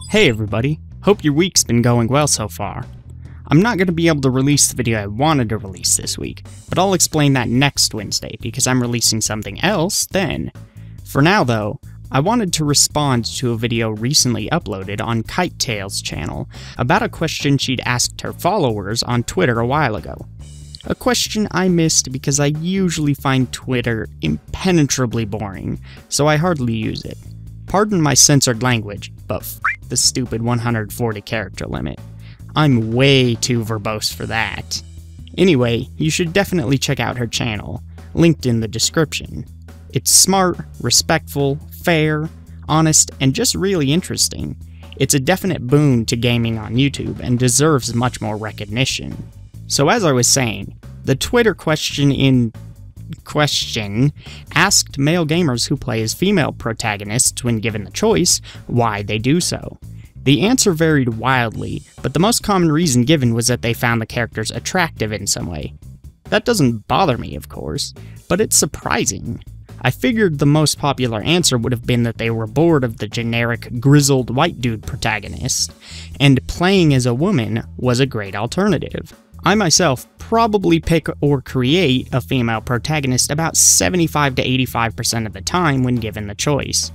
Hey everybody, hope your week's been going well so far. I'm not going to be able to release the video I wanted to release this week, but I'll explain that next Wednesday because I'm releasing something else then. For now though, I wanted to respond to a video recently uploaded on Kite Tail's channel about a question she'd asked her followers on Twitter a while ago. A question I missed because I usually find Twitter impenetrably boring, so I hardly use it. Pardon my censored language, but f*** the stupid 140 character limit. I'm way too verbose for that. Anyway, you should definitely check out her channel, linked in the description. It's smart, respectful, fair, honest, and just really interesting. It's a definite boon to gaming on YouTube and deserves much more recognition. So as I was saying, the Twitter question asked male gamers who play as female protagonists when given the choice why they do so. The answer varied wildly, but the most common reason given was that they found the characters attractive in some way. That doesn't bother me, of course, but it's surprising. I figured the most popular answer would have been that they were bored of the generic grizzled white dude protagonist, and playing as a woman was a great alternative. I myself probably pick or create a female protagonist about 75 to 85% of the time when given the choice.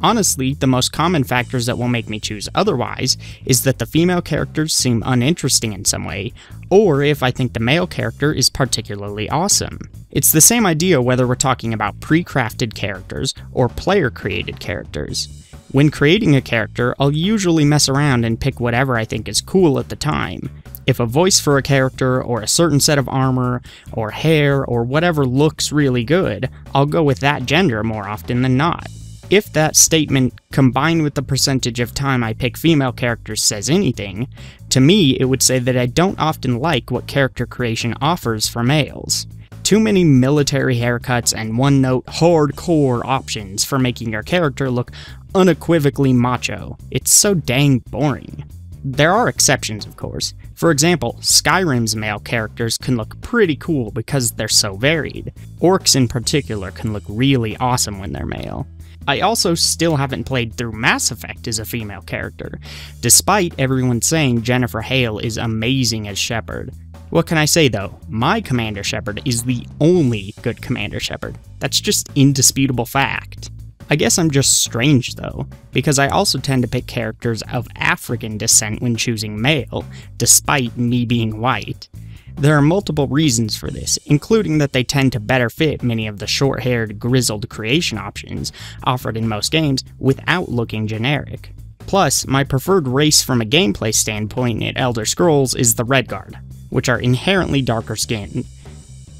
Honestly, the most common factors that will make me choose otherwise is that the female characters seem uninteresting in some way, or if I think the male character is particularly awesome. It's the same idea whether we're talking about pre-crafted characters or player-created characters. When creating a character, I'll usually mess around and pick whatever I think is cool at the time. If a voice for a character, or a certain set of armor, or hair, or whatever looks really good, I'll go with that gender more often than not. If that statement, combined with the percentage of time I pick female characters, says anything, to me it would say that I don't often like what character creation offers for males. Too many military haircuts and one-note hardcore options for making your character look unequivocally macho. It's so dang boring. There are exceptions, of course. For example, Skyrim's male characters can look pretty cool because they're so varied. Orcs in particular can look really awesome when they're male. I also still haven't played through Mass Effect as a female character, despite everyone saying Jennifer Hale is amazing as Shepard. What can I say though? My Commander Shepard is the only good Commander Shepard. That's just indisputable fact. I guess I'm just strange though, because I also tend to pick characters of African descent when choosing male, despite me being white. There are multiple reasons for this, including that they tend to better fit many of the short-haired, grizzled creation options offered in most games without looking generic. Plus, my preferred race from a gameplay standpoint in Elder Scrolls is the Redguard, which are inherently darker skinned.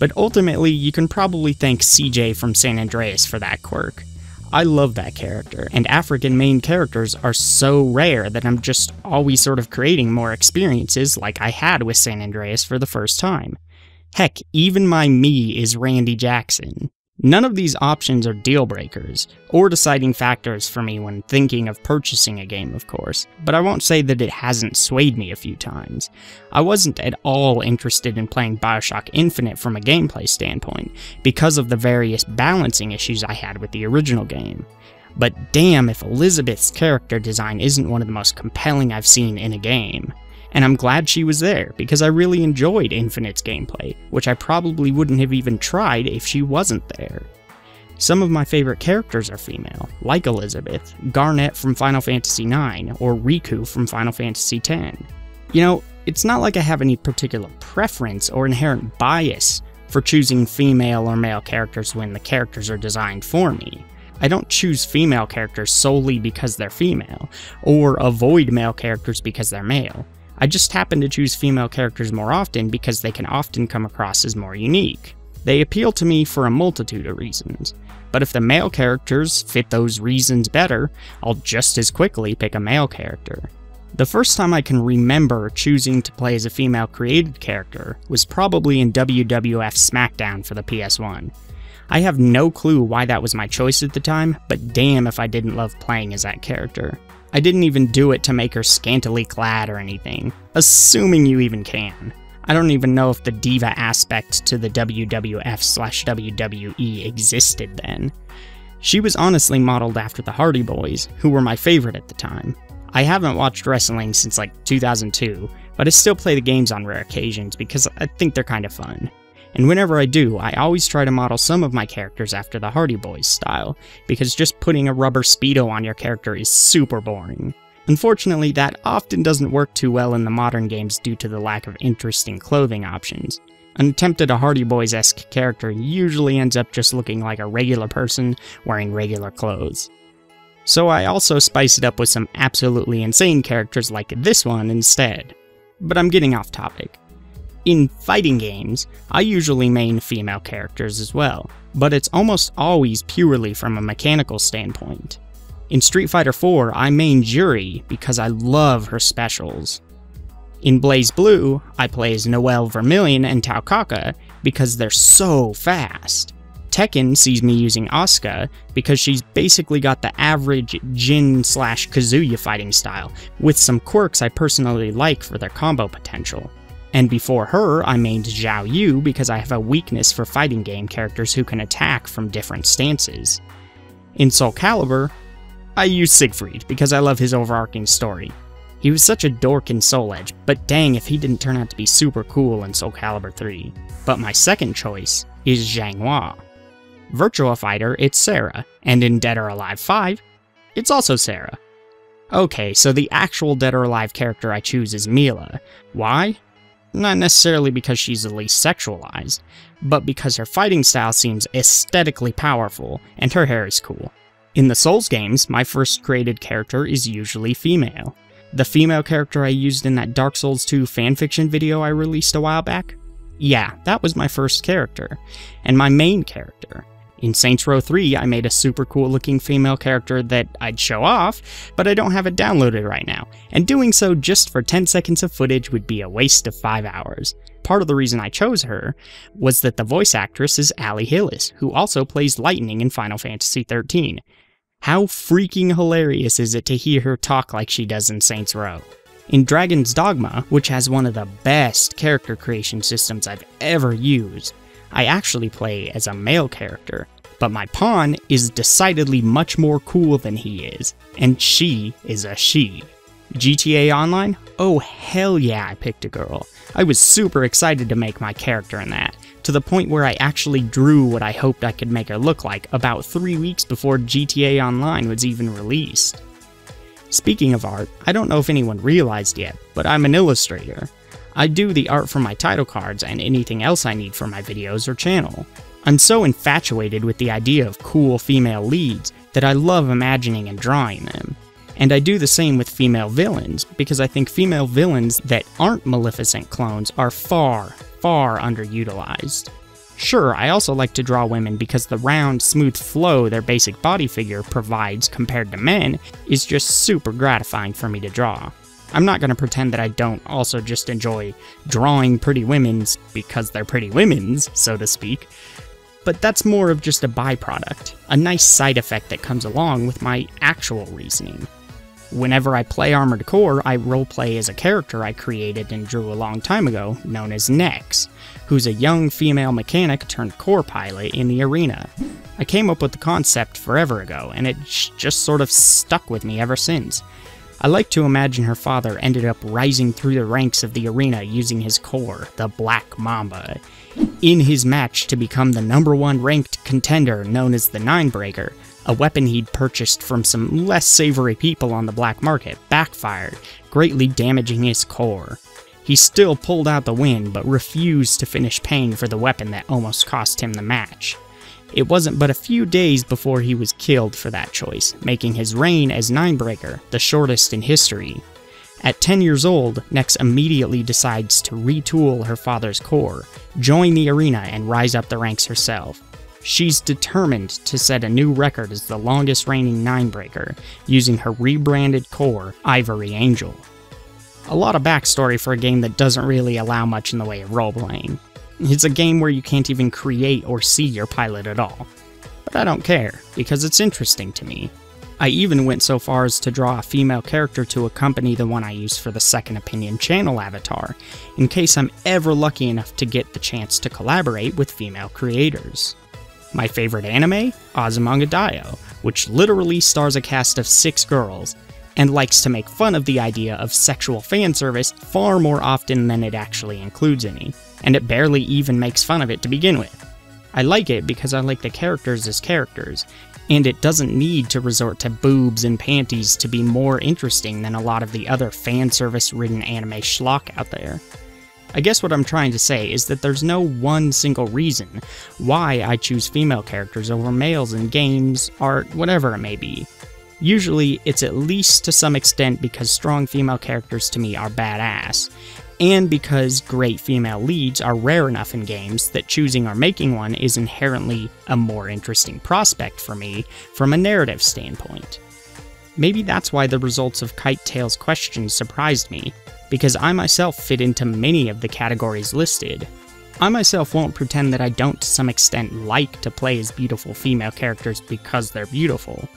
But ultimately, you can probably thank CJ from San Andreas for that quirk. I love that character, and African main characters are so rare that I'm just always sort of creating more experiences like I had with San Andreas for the first time. Heck, even my me is Randy Jackson. None of these options are deal breakers, or deciding factors for me when thinking of purchasing a game, of course, but I won't say that it hasn't swayed me a few times. I wasn't at all interested in playing Bioshock Infinite from a gameplay standpoint, because of the various balancing issues I had with the original game. But damn if Elizabeth's character design isn't one of the most compelling I've seen in a game. And I'm glad she was there, because I really enjoyed Infinite's gameplay, which I probably wouldn't have even tried if she wasn't there. Some of my favorite characters are female, like Elizabeth, Garnet from Final Fantasy IX, or Riku from Final Fantasy X. You know, it's not like I have any particular preference or inherent bias for choosing female or male characters when the characters are designed for me. I don't choose female characters solely because they're female, or avoid male characters because they're male. I just happen to choose female characters more often because they can often come across as more unique. They appeal to me for a multitude of reasons, but if the male characters fit those reasons better, I'll just as quickly pick a male character. The first time I can remember choosing to play as a female created character was probably in WWF SmackDown for the PS1. I have no clue why that was my choice at the time, but damn if I didn't love playing as that character. I didn't even do it to make her scantily clad or anything, assuming you even can. I don't even know if the diva aspect to the WWF/WWE existed then. She was honestly modeled after the Hardy Boys, who were my favorite at the time. I haven't watched wrestling since like 2002, but I still play the games on rare occasions because I think they're kind of fun. And whenever I do, I always try to model some of my characters after the Hardy Boys style, because just putting a rubber Speedo on your character is super boring. Unfortunately, that often doesn't work too well in the modern games due to the lack of interesting clothing options. An attempt at a Hardy Boys-esque character usually ends up just looking like a regular person wearing regular clothes. So I also spice it up with some absolutely insane characters like this one instead. But I'm getting off topic. In fighting games, I usually main female characters as well, but it's almost always purely from a mechanical standpoint. In Street Fighter IV, I main Juri because I love her specials. In BlazBlue, I play as Noelle Vermillion and Taukaka because they're so fast. Tekken sees me using Asuka because she's basically got the average Jin/Kazuya fighting style, with some quirks I personally like for their combo potential. And before her, I mained Zhao Yu because I have a weakness for fighting game characters who can attack from different stances. In Soul Calibur, I use Siegfried because I love his overarching story. He was such a dork in Soul Edge, but dang if he didn't turn out to be super cool in Soul Calibur 3. But my second choice is Zhang Hua. Virtua Fighter, it's Sarah, and in Dead or Alive 5, it's also Sarah. Okay, so the actual Dead or Alive character I choose is Mila. Why? Not necessarily because she's the least sexualized, but because her fighting style seems aesthetically powerful, and her hair is cool. In the Souls games, my first created character is usually female. The female character I used in that Dark Souls 2 fanfiction video I released a while back? Yeah, that was my first character, and my main character. In Saints Row 3, I made a super cool looking female character that I'd show off, but I don't have it downloaded right now, and doing so just for 10 seconds of footage would be a waste of 5 hours. Part of the reason I chose her was that the voice actress is Ali Hillis, who also plays Lightning in Final Fantasy XIII. How freaking hilarious is it to hear her talk like she does in Saints Row? In Dragon's Dogma, which has one of the best character creation systems I've ever used, I actually play as a male character, but my pawn is decidedly much more cool than he is, and she is a she. GTA Online? Oh hell yeah, I picked a girl. I was super excited to make my character in that, to the point where I actually drew what I hoped I could make her look like about 3 weeks before GTA Online was even released. Speaking of art, I don't know if anyone realized yet, but I'm an illustrator. I do the art for my title cards and anything else I need for my videos or channel. I'm so infatuated with the idea of cool female leads that I love imagining and drawing them. And I do the same with female villains, because I think female villains that aren't Maleficent clones are far, far underutilized. Sure, I also like to draw women because the round, smooth flow their basic body figure provides compared to men is just super gratifying for me to draw. I'm not going to pretend that I don't also just enjoy drawing pretty women's because they're pretty women's, so to speak. But that's more of just a byproduct, a nice side effect that comes along with my actual reasoning. Whenever I play Armored Core, I roleplay as a character I created and drew a long time ago, known as Nex, who's a young female mechanic turned core pilot in the arena. I came up with the concept forever ago, and it just sort of stuck with me ever since. I like to imagine her father ended up rising through the ranks of the arena using his core, the Black Mamba, in his match to become the #1 ranked contender known as the Ninebreaker. A weapon he'd purchased from some less savory people on the black market backfired, greatly damaging his core. He still pulled out the win, but refused to finish paying for the weapon that almost cost him the match. It wasn't but a few days before he was killed for that choice, making his reign as Ninebreaker the shortest in history. At 10 years old, Nex immediately decides to retool her father's core, join the arena, and rise up the ranks herself. She's determined to set a new record as the longest reigning Ninebreaker, using her rebranded core, Ivory Angel. A lot of backstory for a game that doesn't really allow much in the way of role-playing. It's a game where you can't even create or see your pilot at all. But I don't care, because it's interesting to me. I even went so far as to draw a female character to accompany the one I use for the Second Opinion channel avatar, in case I'm ever lucky enough to get the chance to collaborate with female creators. My favorite anime? Azumanga Daioh, which literally stars a cast of 6 girls. and likes to make fun of the idea of sexual fan service far more often than it actually includes any, and it barely even makes fun of it to begin with. I like it because I like the characters as characters, and it doesn't need to resort to boobs and panties to be more interesting than a lot of the other fan service-ridden anime schlock out there. I guess what I'm trying to say is that there's no one single reason why I choose female characters over males in games, art, whatever it may be. Usually, it's at least to some extent because strong female characters to me are badass, and because great female leads are rare enough in games that choosing or making one is inherently a more interesting prospect for me from a narrative standpoint. Maybe that's why the results of Kite Tail's questions surprised me, because I myself fit into many of the categories listed. I myself won't pretend that I don't to some extent like to play as beautiful female characters because they're beautiful,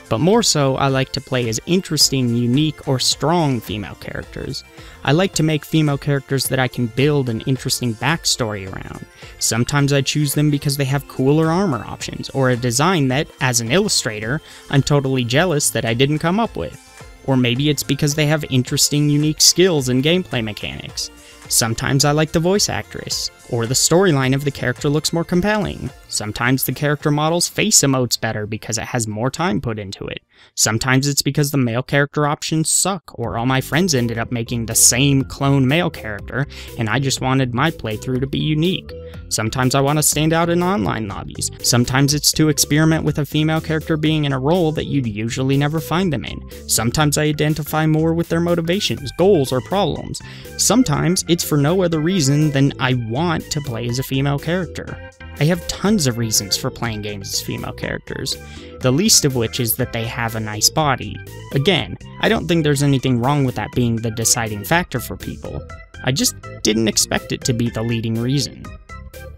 but more so I like to play as interesting, unique, or strong female characters. I like to make female characters that I can build an interesting backstory around. Sometimes I choose them because they have cooler armor options, or a design that, as an illustrator, I'm totally jealous that I didn't come up with. Or maybe it's because they have interesting, unique skills and gameplay mechanics. Sometimes I like the voice actress, or the storyline of the character looks more compelling. Sometimes the character model's face emotes better because it has more time put into it. Sometimes it's because the male character options suck, or all my friends ended up making the same clone male character, and I just wanted my playthrough to be unique. Sometimes I want to stand out in online lobbies. Sometimes it's to experiment with a female character being in a role that you'd usually never find them in. Sometimes I identify more with their motivations, goals, or problems. Sometimes it's for no other reason than I want to play as a female character. I have tons of reasons for playing games as female characters, the least of which is that they have a nice body. Again, I don't think there's anything wrong with that being the deciding factor for people. I just didn't expect it to be the leading reason.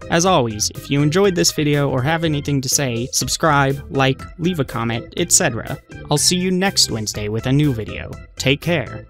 As always, if you enjoyed this video or have anything to say, subscribe, like, leave a comment, etc. I'll see you next Wednesday with a new video. Take care.